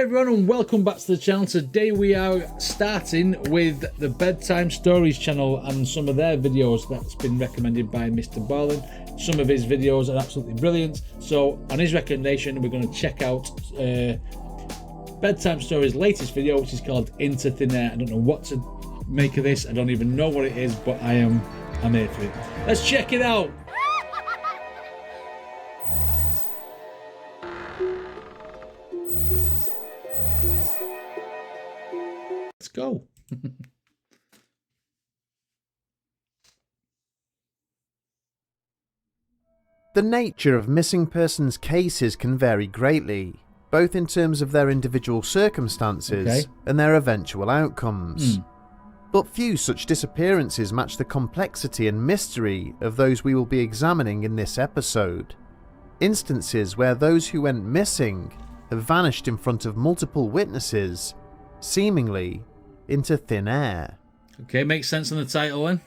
Hi everyone and welcome back to the channel. Today we are starting with the Bedtime Stories channel and some of their videos that's been recommended by Mr. Barlin. Some of his videos are absolutely brilliant. So on his recommendation, we're going to check out Bedtime Stories' latest video, which is called Into Thin Air. I don't know what to make of this. I don't even know what it is, but I'm here for it. Let's check it out. Let's go. The nature of missing persons cases can vary greatly, both in terms of their individual circumstances and their eventual outcomes. But few such disappearances match the complexity and mystery of those we will be examining in this episode. Instances where those who went missing have vanished in front of multiple witnesses, seemingly into thin air. Okay, makes sense in the title then.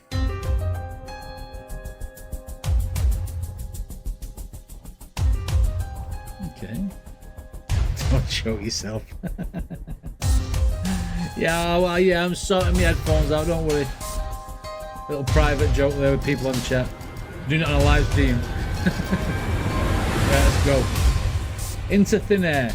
Okay. Don't show yourself. Yeah, well, yeah, I'm sorting my headphones out, don't worry. Little private joke there with people on chat. Doing it on a live stream. Yeah, let's go. Into Thin Air.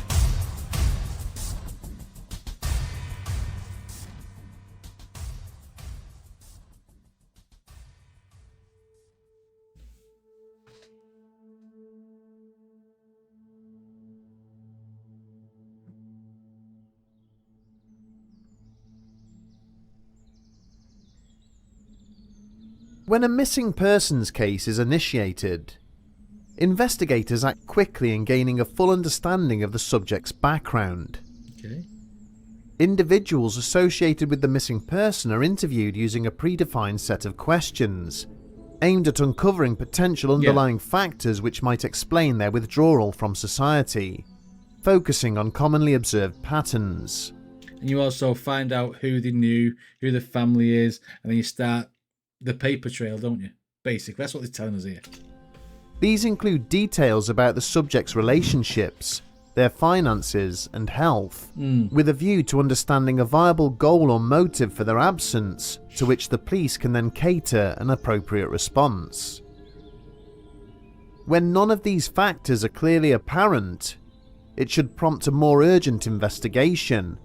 When a missing persons case is initiated, investigators act quickly in gaining a full understanding of the subject's background. Okay. Individuals associated with the missing person are interviewed using a predefined set of questions, aimed at uncovering potential underlying factors which might explain their withdrawal from society, focusing on commonly observed patterns. And you also find out who they knew, who the family is, and then you start the paper trail, don't you? Basically, that's what they're telling us here. These include details about the subject's relationships, their finances and health, with a view to understanding a viable goal or motive for their absence, to which the police can then cater an appropriate response. When none of these factors are clearly apparent, it should prompt a more urgent investigation,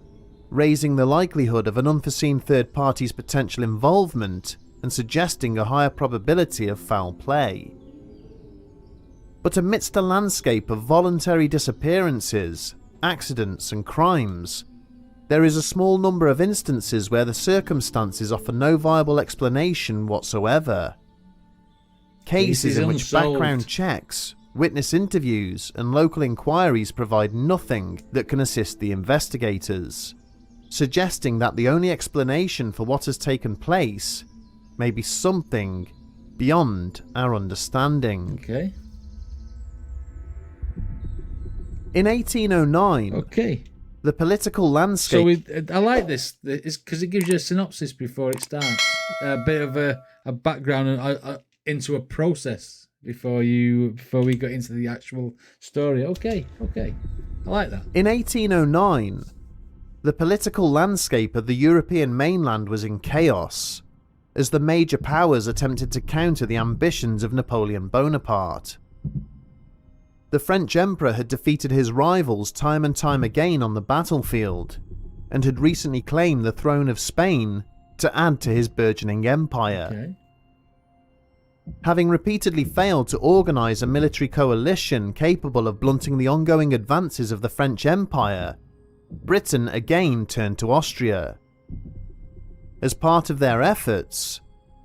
raising the likelihood of an unforeseen third party's potential involvement and suggesting a higher probability of foul play. But amidst a landscape of voluntary disappearances, accidents and crimes, there is a small number of instances where the circumstances offer no viable explanation whatsoever. Cases in which background checks, witness interviews and local inquiries provide nothing that can assist the investigators, suggesting that the only explanation for what has taken place may be something beyond our understanding. Okay. In 1809, the political landscape... So I like this because it gives you a synopsis before it starts. A bit of a background and into a process before we got into the actual story. Okay. I like that. In 1809, the political landscape of the European mainland was in chaos, as the major powers attempted to counter the ambitions of Napoleon Bonaparte. The French emperor had defeated his rivals time and time again on the battlefield, and had recently claimed the throne of Spain to add to his burgeoning empire. Okay. Having repeatedly failed to organise a military coalition capable of blunting the ongoing advances of the French Empire, Britain again turned to Austria. As part of their efforts,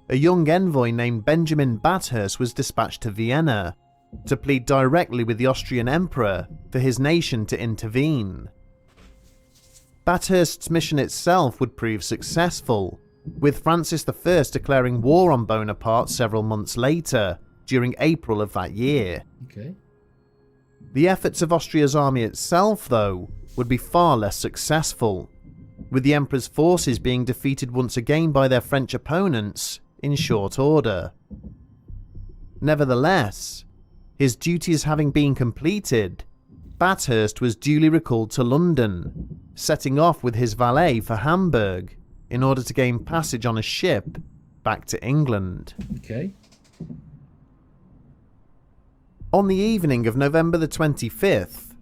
a young envoy named Benjamin Bathurst was dispatched to Vienna to plead directly with the Austrian Emperor for his nation to intervene. Bathurst's mission itself would prove successful, with Francis I declaring war on Bonaparte several months later, during April of that year. Okay. The efforts of Austria's army itself, though, would be far less successful, with the Emperor's forces being defeated once again by their French opponents in short order. Nevertheless, his duties having been completed, Bathurst was duly recalled to London, setting off with his valet for Hamburg in order to gain passage on a ship back to England. Okay. On the evening of November the 25th,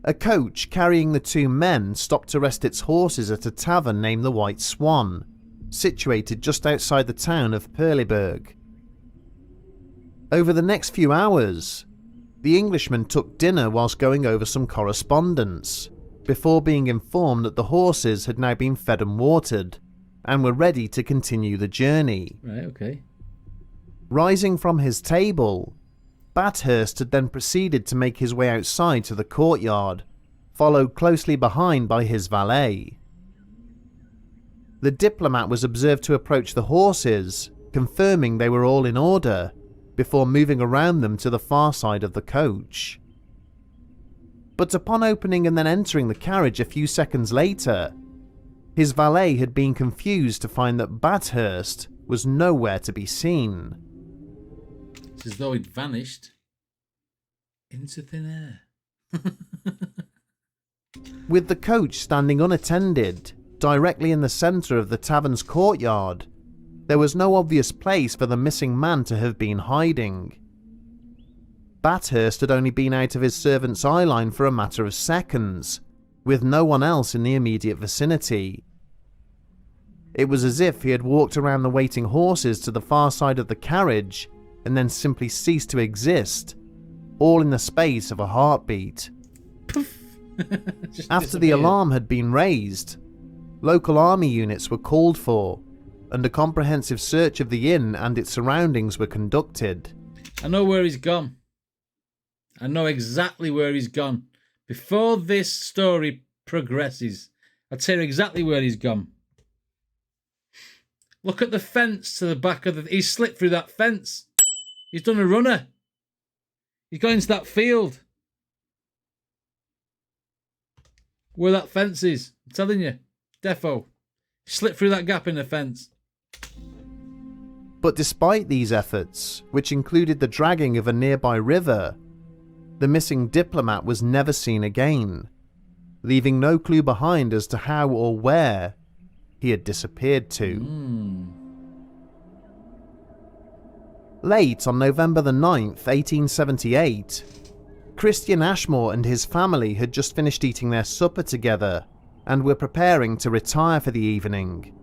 a coach carrying the two men stopped to rest its horses at a tavern named the White Swan, situated just outside the town of Perleberg. Over the next few hours, the Englishmen took dinner whilst going over some correspondence, before being informed that the horses had now been fed and watered, and were ready to continue the journey. Right, okay. Rising from his table, Bathurst had then proceeded to make his way outside to the courtyard, followed closely behind by his valet. The diplomat was observed to approach the horses, confirming they were all in order, before moving around them to the far side of the coach. But upon opening and then entering the carriage a few seconds later, his valet had been confused to find that Bathurst was nowhere to be seen. It's as though he'd vanished into thin air. With the coach standing unattended, directly in the centre of the tavern's courtyard, there was no obvious place for the missing man to have been hiding. Bathurst had only been out of his servant's eyeline for a matter of seconds, with no one else in the immediate vicinity. It was as if he had walked around the waiting horses to the far side of the carriage and then simply ceased to exist, all in the space of a heartbeat. After the alarm had been raised, local army units were called for, and a comprehensive search of the inn and its surroundings were conducted. I know where he's gone. I know exactly where he's gone. Before this story progresses, I'll tell you exactly where he's gone. Look at the fence to the back of the... He's slipped through that fence. He's done a runner. He's gone into that field. Where that fence is. I'm telling you. Defo. Slipped through that gap in the fence. But despite these efforts, which included the dragging of a nearby river, the missing diplomat was never seen again, leaving no clue behind as to how or where he had disappeared to. Late on November the 9th, 1878, Christian Ashmore and his family had just finished eating their supper together and were preparing to retire for the evening.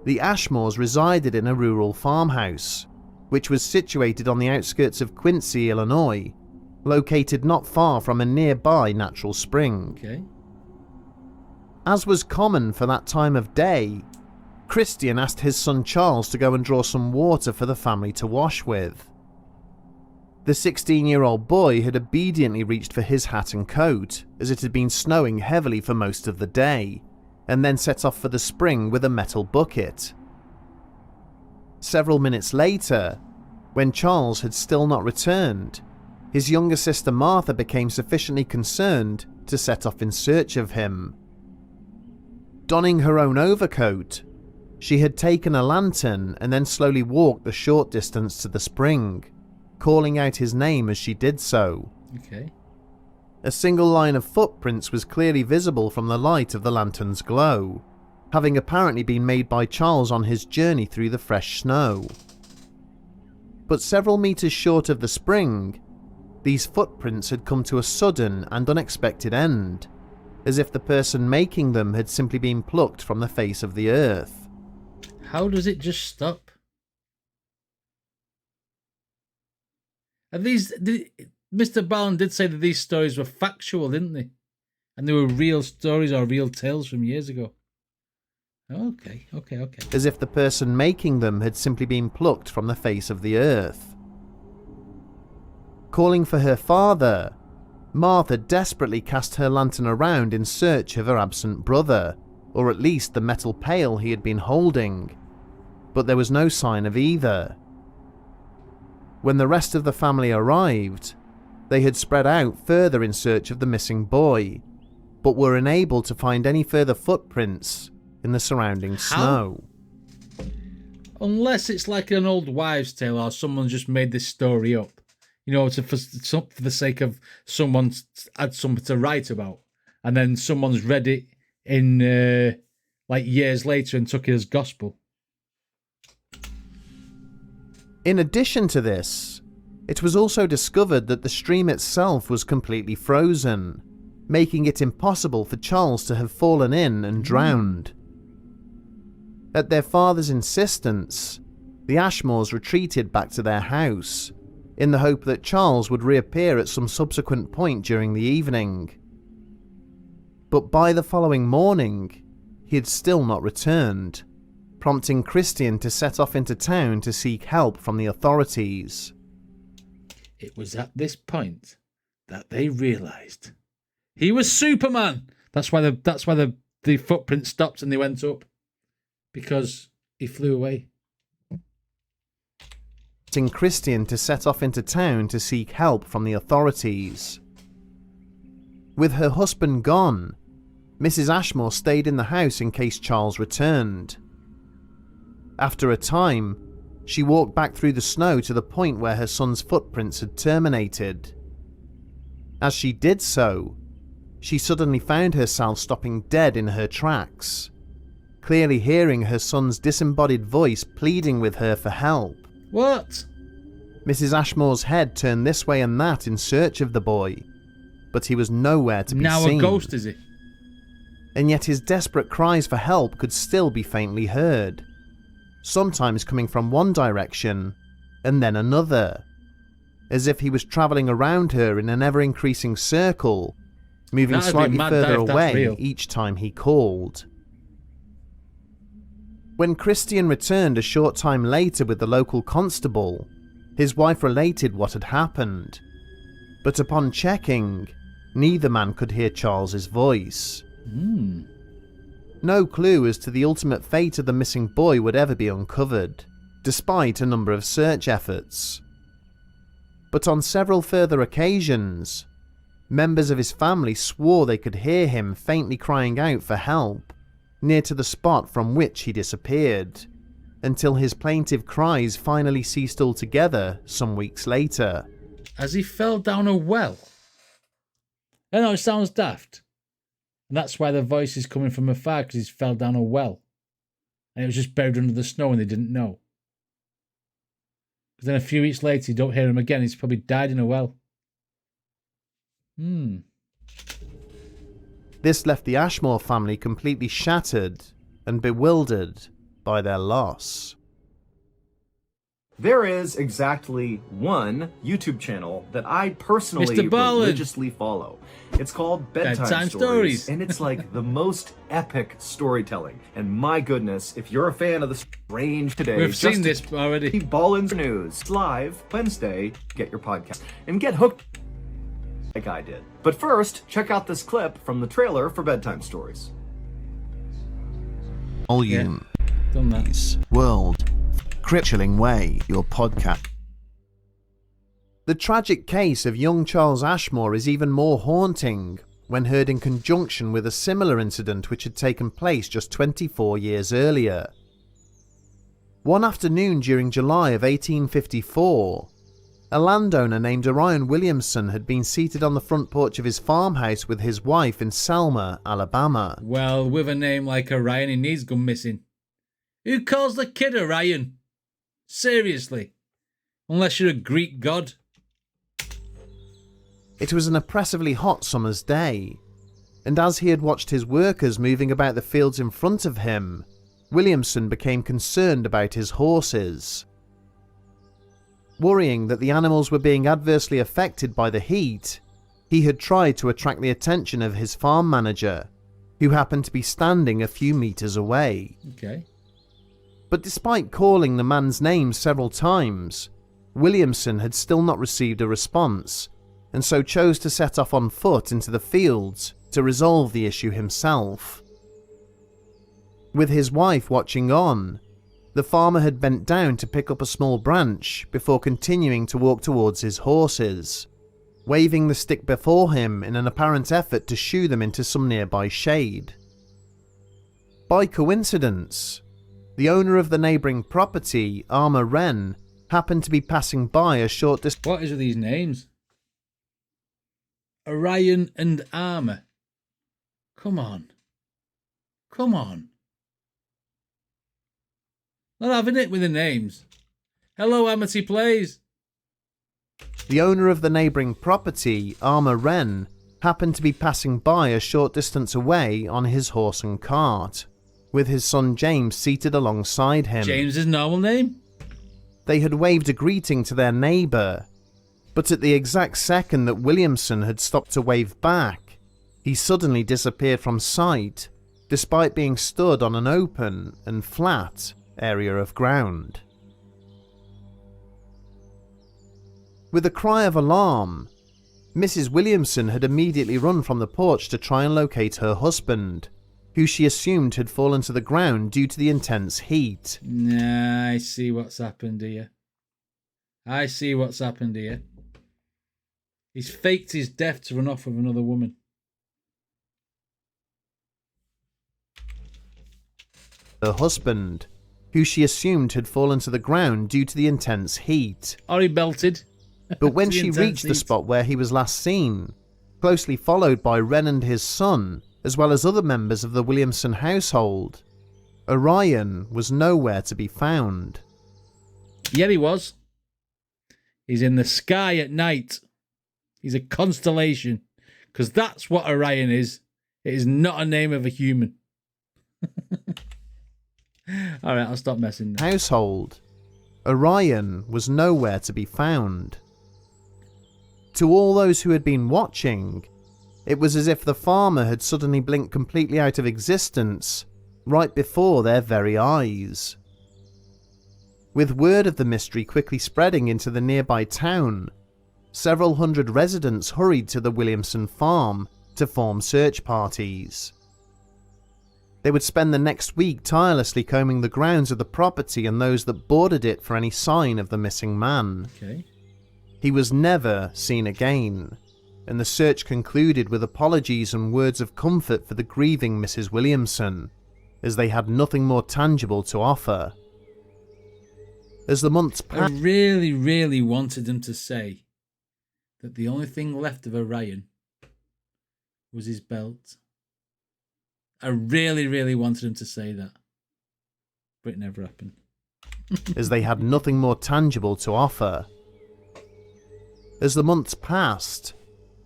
The Ashmores resided in a rural farmhouse, which was situated on the outskirts of Quincy, Illinois, located not far from a nearby natural spring. Okay. As was common for that time of day, Christian asked his son Charles to go and draw some water for the family to wash with. The 16-year-old boy had obediently reached for his hat and coat, as it had been snowing heavily for most of the day, and then set off for the spring with a metal bucket. Several minutes later, when Charles had still not returned, his younger sister Martha became sufficiently concerned to set off in search of him. Donning her own overcoat, she had taken a lantern and then slowly walked the short distance to the spring, calling out his name as she did so. Okay. A single line of footprints was clearly visible from the light of the lantern's glow, having apparently been made by Charles on his journey through the fresh snow. But several meters short of the spring, these footprints had come to a sudden and unexpected end, as if the person making them had simply been plucked from the face of the earth. How does it just stop? Are these... Mr. Ballon did say that these stories were factual, didn't they? And they were real stories or real tales from years ago. Okay. As if the person making them had simply been plucked from the face of the earth. Calling for her father, Martha desperately cast her lantern around in search of her absent brother, or at least the metal pail he had been holding, but there was no sign of either. When the rest of the family arrived, they had spread out further in search of the missing boy, but were unable to find any further footprints in the surrounding snow. Unless it's like an old wives' tale or someone just made this story up. for the sake of someone's had something to write about, and then someone's read it in like years later and took it as gospel. In addition to this, it was also discovered that the stream itself was completely frozen, making it impossible for Charles to have fallen in and drowned. At their father's insistence, the Ashmores retreated back to their house, in the hope that Charles would reappear at some subsequent point during the evening. But by the following morning, he had still not returned, prompting Christian to set off into town to seek help from the authorities. It was at this point that they realised he was Superman. That's why the footprint stopped and they went up, because he flew away. Christian to set off into town to seek help from the authorities. With her husband gone, Mrs. Ashmore stayed in the house in case Charles returned. After a time, she walked back through the snow to the point where her son's footprints had terminated. As she did so, she suddenly found herself stopping dead in her tracks, clearly hearing her son's disembodied voice pleading with her for help. What? Mrs. Ashmore's head turned this way and that in search of the boy, but he was nowhere to be now seen. A ghost, is he? And yet his desperate cries for help could still be faintly heard, sometimes coming from one direction and then another, as if he was travelling around her in an ever-increasing circle, moving slightly further away each time he called. When Christian returned a short time later with the local constable, his wife related what had happened, but upon checking, neither man could hear Charles's voice. No clue as to the ultimate fate of the missing boy would ever be uncovered, despite a number of search efforts. But on several further occasions, members of his family swore they could hear him faintly crying out for help, near to the spot from which he disappeared, until his plaintive cries finally ceased altogether some weeks later. As he fell down a well? I know, it sounds daft. And that's why the voice is coming from afar, because he fell down a well. And it was just buried under the snow and they didn't know. But then a few weeks later, you don't hear him again. He's probably died in a well. This left the Ashmore family completely shattered and bewildered by their loss. There is exactly one YouTube channel that I personally religiously follow. It's called Bedtime Stories, and it's like the most epic storytelling. And my goodness, if you're a fan of the strange today, we've seen this already. Ballin's News. It's live Wednesday. Get your podcast and get hooked like I did. But first, check out this clip from the trailer for Bedtime Stories. Volume. Done that. World. Chilling Way, your podcast. The tragic case of young Charles Ashmore is even more haunting when heard in conjunction with a similar incident which had taken place just 24 years earlier. One afternoon during July of 1854, a landowner named Orion Williamson had been seated on the front porch of his farmhouse with his wife in Selma, Alabama. Well, with a name like Orion, he needs gone missing. Who calls the kid Orion? Seriously. Unless you're a Greek god. It was an oppressively hot summer's day, and as he had watched his workers moving about the fields in front of him, Williamson became concerned about his horses. Worrying that the animals were being adversely affected by the heat, he had tried to attract the attention of his farm manager, who happened to be standing a few meters away. Okay. But despite calling the man's name several times, Williamson had still not received a response, and so chose to set off on foot into the fields to resolve the issue himself. With his wife watching on, the farmer had bent down to pick up a small branch before continuing to walk towards his horses, waving the stick before him in an apparent effort to shoo them into some nearby shade. By coincidence, the owner of the neighbouring property, Armour Wren, happened to be passing by a short distance. What is with these names? Orion and Armour. Come on. Come on. Not having it with the names. Hello, Amity Plays. The owner of the neighbouring property, Armour Wren, happened to be passing by a short distance away on his horse and cart, with his son James seated alongside him. James's normal name? They had waved a greeting to their neighbour, but at the exact second that Williamson had stopped to wave back, he suddenly disappeared from sight, despite being stood on an open and flat area of ground. With a cry of alarm, Mrs. Williamson had immediately run from the porch to try and locate her husband, who she assumed had fallen to the ground due to the intense heat. Nah, I see what's happened here. I see what's happened here. He's faked his death to run off with another woman. Her husband, who she assumed had fallen to the ground due to the intense heat. Or he belted. But when she reached the spot where he was last seen, closely followed by Wren and his son, as well as other members of the Williamson household, Orion was nowhere to be found. Yeah, he was. He's in the sky at night. He's a constellation. Because that's what Orion is. It is not a name of a human. Alright, I'll stop messing now. Household. Orion was nowhere to be found. To all those who had been watching, it was as if the farmer had suddenly blinked completely out of existence right before their very eyes. With word of the mystery quickly spreading into the nearby town, several hundred residents hurried to the Williamson farm to form search parties. They would spend the next week tirelessly combing the grounds of the property and those that bordered it for any sign of the missing man. Okay. He was never seen again, and the search concluded with apologies and words of comfort for the grieving Mrs. Williamson, as they had nothing more tangible to offer. As the months passed, I really, really wanted them to say that the only thing left of Orion was his belt. I really, really wanted him to say that, but it never happened. as they had nothing more tangible to offer. As the months passed,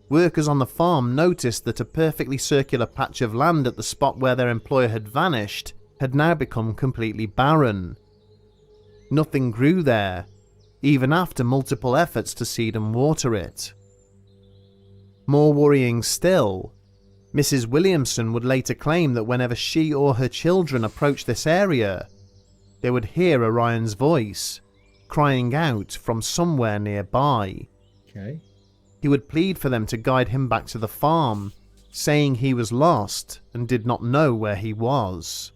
workers on the farm noticed that a perfectly circular patch of land at the spot where their employer had vanished had now become completely barren. Nothing grew there, even after multiple efforts to seed and water it. More worrying still, Mrs. Williamson would later claim that whenever she or her children approached this area, they would hear Orion's voice, crying out from somewhere nearby. Okay. He would plead for them to guide him back to the farm, saying he was lost and did not know where he was.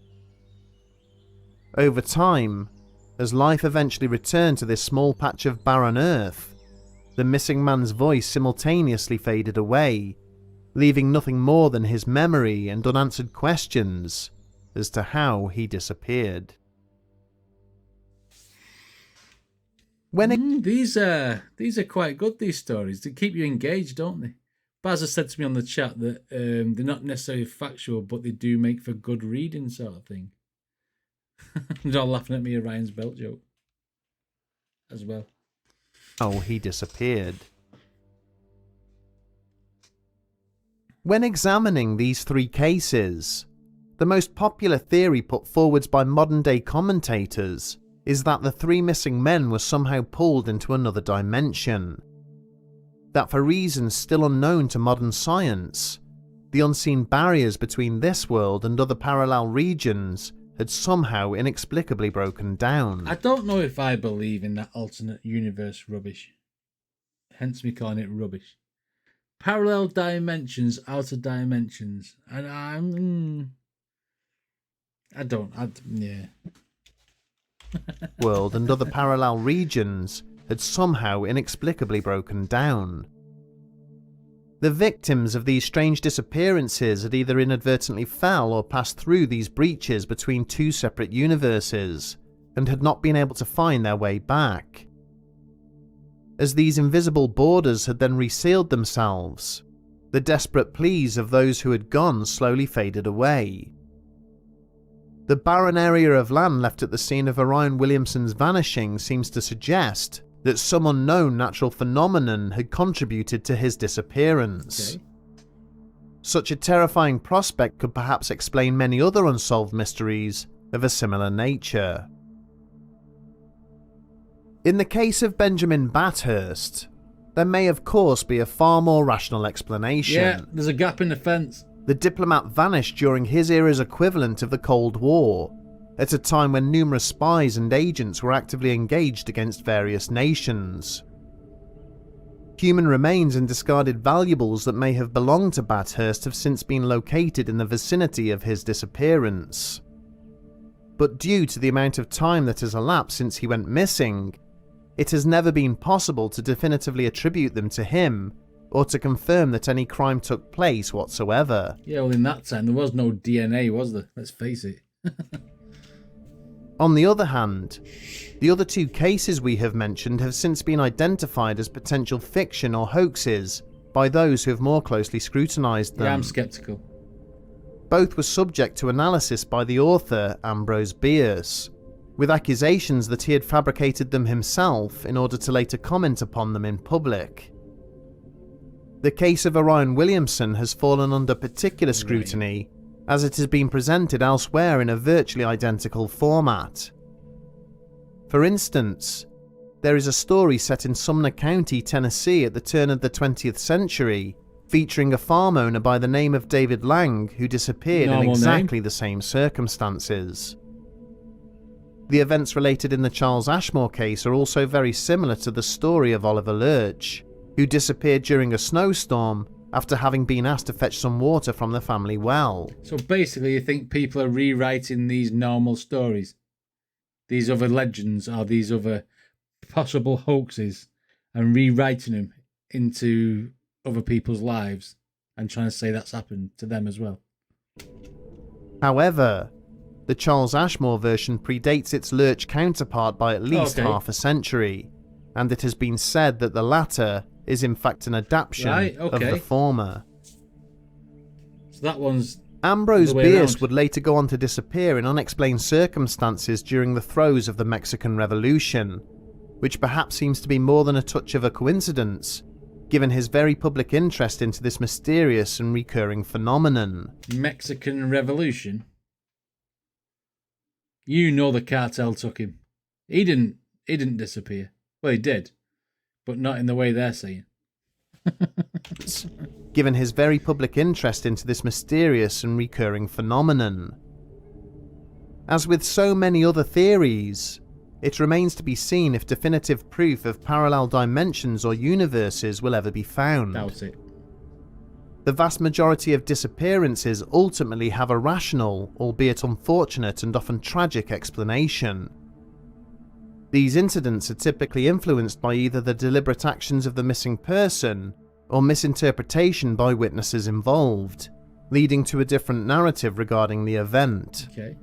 Over time, as life eventually returned to this small patch of barren earth, the missing man's voice simultaneously faded away, leaving nothing more than his memory and unanswered questions as to how he disappeared. These are quite good, these stories. They keep you engaged, don't they? Baz has said to me on the chat that they're not necessarily factual, but they do make for good reading, sort of thing. They're all laughing at me at Ryan's belt joke as well. Oh, he disappeared. When examining these three cases, the most popular theory put forwards by modern-day commentators is that the three missing men were somehow pulled into another dimension. That for reasons still unknown to modern science, the unseen barriers between this world and other parallel regions had somehow inexplicably broken down. I don't know if I believe in that alternate universe rubbish. Hence me calling it rubbish. Parallel dimensions, outer dimensions. And yeah. World and other parallel regions had somehow inexplicably broken down. The victims of these strange disappearances had either inadvertently fell or passed through these breaches between two separate universes and had not been able to find their way back. as these invisible borders had then resealed themselves, the desperate pleas of those who had gone slowly faded away. The barren area of land left at the scene of Orion Williamson's vanishing seems to suggest that some unknown natural phenomenon had contributed to his disappearance. Okay. Such a terrifying prospect could perhaps explain many other unsolved mysteries of a similar nature. In the case of Benjamin Bathurst, there may of course be a far more rational explanation. Yeah, there's a gap in the fence. The diplomat vanished during his era's equivalent of the Cold War, at a time when numerous spies and agents were actively engaged against various nations. Human remains and discarded valuables that may have belonged to Bathurst have since been located in the vicinity of his disappearance. But due to the amount of time that has elapsed since he went missing, it has never been possible to definitively attribute them to him or to confirm that any crime took place whatsoever. Yeah, well, in that time there was no DNA, was there? Let's face it. On the other hand, the other two cases we have mentioned have since been identified as potential fiction or hoaxes by those who have more closely scrutinised them. Yeah, I'm sceptical. Both were subject to analysis by the author, Ambrose Bierce, with accusations that he had fabricated them himself in order to later comment upon them in public. The case of Orion Williamson has fallen under particular scrutiny, as it has been presented elsewhere in a virtually identical format. For instance, there is a story set in Sumner County, Tennessee at the turn of the 20th century, featuring a farm owner by the name of David Lang who disappeared in exactly the same circumstances. The events related in the Charles Ashmore case are also very similar to the story of Oliver Lurch, who disappeared during a snowstorm after having been asked to fetch some water from the family well. So basically you think people are rewriting these normal stories, these other legends or these other possible hoaxes, and rewriting them into other people's lives and trying to say that's happened to them as well. However, the Charles Ashmore version predates its Lurch counterpart by at least half a century, and it has been said that the latter is in fact an adaptation of the former. So that one's Ambrose Bierce would later go on to disappear in unexplained circumstances during the throes of the Mexican Revolution, which perhaps seems to be more than a touch of a coincidence, given his very public interest into this mysterious and recurring phenomenon. Mexican Revolution? You know the cartel took him. He didn't disappear. Well, he did, but not in the way they're saying. Given his very public interest into this mysterious and recurring phenomenon. As with so many other theories, it remains to be seen if definitive proof of parallel dimensions or universes will ever be found. Doubt it. The vast majority of disappearances ultimately have a rational, albeit unfortunate and often tragic explanation. These incidents are typically influenced by either the deliberate actions of the missing person or misinterpretation by witnesses involved, leading to a different narrative regarding the event. Okay.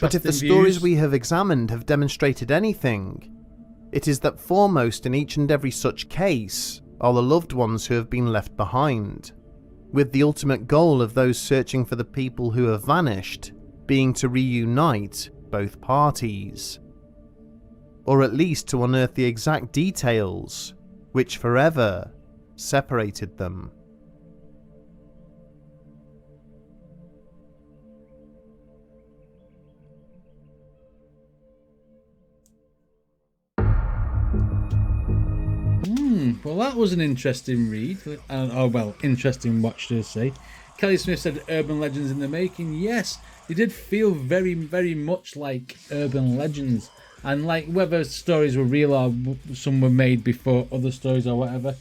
But if the stories we have examined have demonstrated anything, it is that foremost in each and every such case are the loved ones who have been left behind, with the ultimate goal of those searching for the people who have vanished being to reunite both parties, or at least to unearth the exact details which forever separated them. Well, that was an interesting read. Interesting watch, to say. Kelly Smith said urban legends in the making. Yes, they did feel very, very much like urban legends. And like whether stories were real or some were made before other stories or whatever,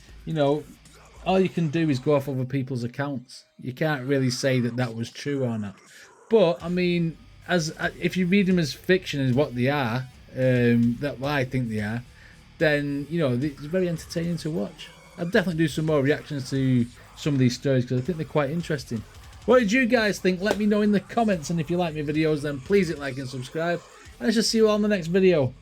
all you can do is go off other people's accounts. You can't really say that that was true or not. But, I mean, if you read them as fiction as what they are, that what I think they are, then, it's very entertaining to watch. I'll definitely do some more reactions to some of these stories because I think they're quite interesting. What did you guys think? Let me know in the comments, and if you like my videos, then please hit like and subscribe. And I shall see you all in the next video.